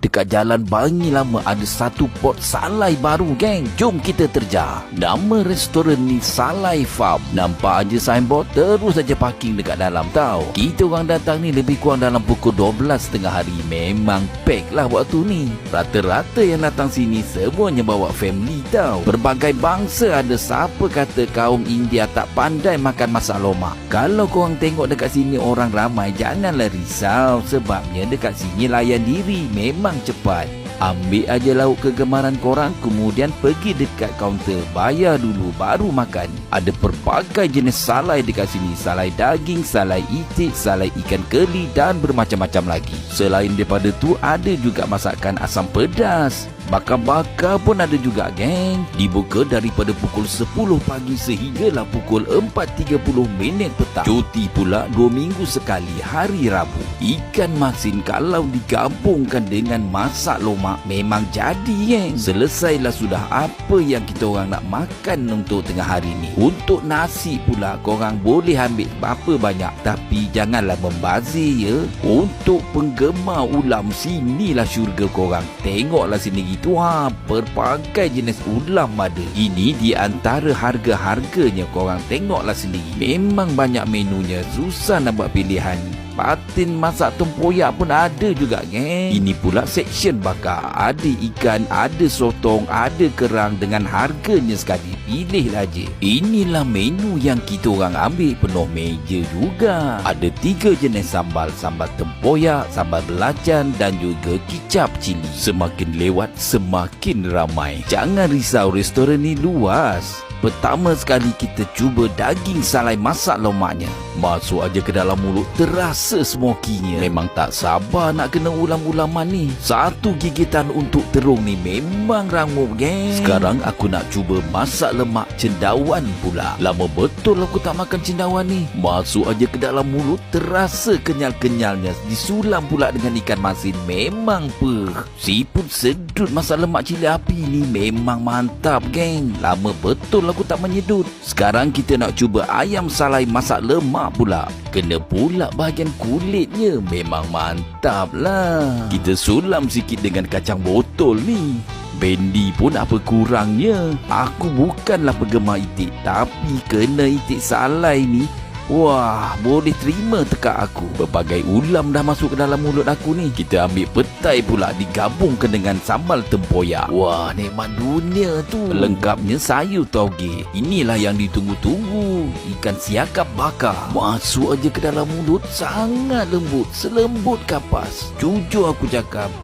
Dekat Jalan Bangi Lama ada satu pot salai baru, geng. Jom kita terjah. Nama restoran ni Salai Farm. Nampak aja signboard, terus saja parking dekat dalam tau. Kita orang datang ni lebih kurang dalam pukul 12 tengah hari. Memang pack lah waktu ni. Rata-rata yang datang sini semuanya bawa family tau. Berbagai bangsa ada. Siapa kata kaum India tak pandai makan masak lomak? Kalau korang tengok dekat sini orang ramai, janganlah risau. Sebabnya dekat sini layan diri, memang cepat. Ambil aja lauk kegemaran korang, kemudian pergi dekat kaunter, bayar dulu baru makan. Ada pelbagai jenis salai dekat sini. Salai daging, salai itik, salai ikan keli dan bermacam-macam lagi. Selain daripada tu ada juga masakan asam pedas. Bakar-bakar pun ada juga, geng. Dibuka daripada pukul 10 pagi sehinggalah pukul 4.30 petang. Cuti pula 2 minggu sekali, hari Rabu. Ikan masin kalau digabungkan dengan masak lomak memang jadi, geng. Selesailah sudah apa yang kita orang nak makan untuk tengah hari ni. Untuk nasi pula korang boleh ambil berapa banyak, tapi janganlah membazir ya. Untuk penggemar ulam, sinilah syurga korang. Tengoklah sini gitu, berbagai jenis ulam ada. Ini di antara harga-harganya, korang tengoklah sendiri. Memang banyak menunya, susah nak buat pilihan. Patin masak tempoyak pun ada juga, geng. Ini pula section bakar. Ada ikan, ada sotong, ada kerang dengan harganya sekali. Pilihlah je. Inilah menu yang kita orang ambil, penuh meja juga. Ada 3 jenis sambal. Sambal tempoyak, sambal belacan dan juga kicap cili. Semakin lewat semakin ramai. Jangan risau, restoran ni luas. Pertama sekali kita cuba daging salai masak lomaknya. Masuk aja ke dalam mulut, terasa smokinya. Memang tak sabar nak kena ulam-ulaman ni. Satu gigitan untuk terung ni memang rangup, geng. Sekarang aku nak cuba masak lemak cendawan pula. Lama betul aku tak makan cendawan ni. Masuk aja ke dalam mulut, terasa kenyal-kenyalnya. Disulam pula dengan ikan masin. Memang siput sedut masak lemak cili api ni memang mantap, geng. Lama betul aku tak menyedut. Sekarang kita nak cuba ayam salai masak lemak pula. Kena pula bahagian kulitnya. Memang mantap lah. Kita sulam sikit dengan kacang botol ni. Bendi pun apa kurangnya. Aku bukanlah penggemar itik, tapi kena itik salai ni, wah, boleh terima tekak aku. Berbagai ulam dah masuk ke dalam mulut aku ni. Kita ambil petai pula, digabungkan dengan sambal tempoyak. Wah, nikmat dunia tu. Lengkapnya sayur tauge. Inilah yang ditunggu-tunggu. Ikan siakap bakar. Masuk aja ke dalam mulut, sangat lembut, selembut kapas. Jujur aku cakap,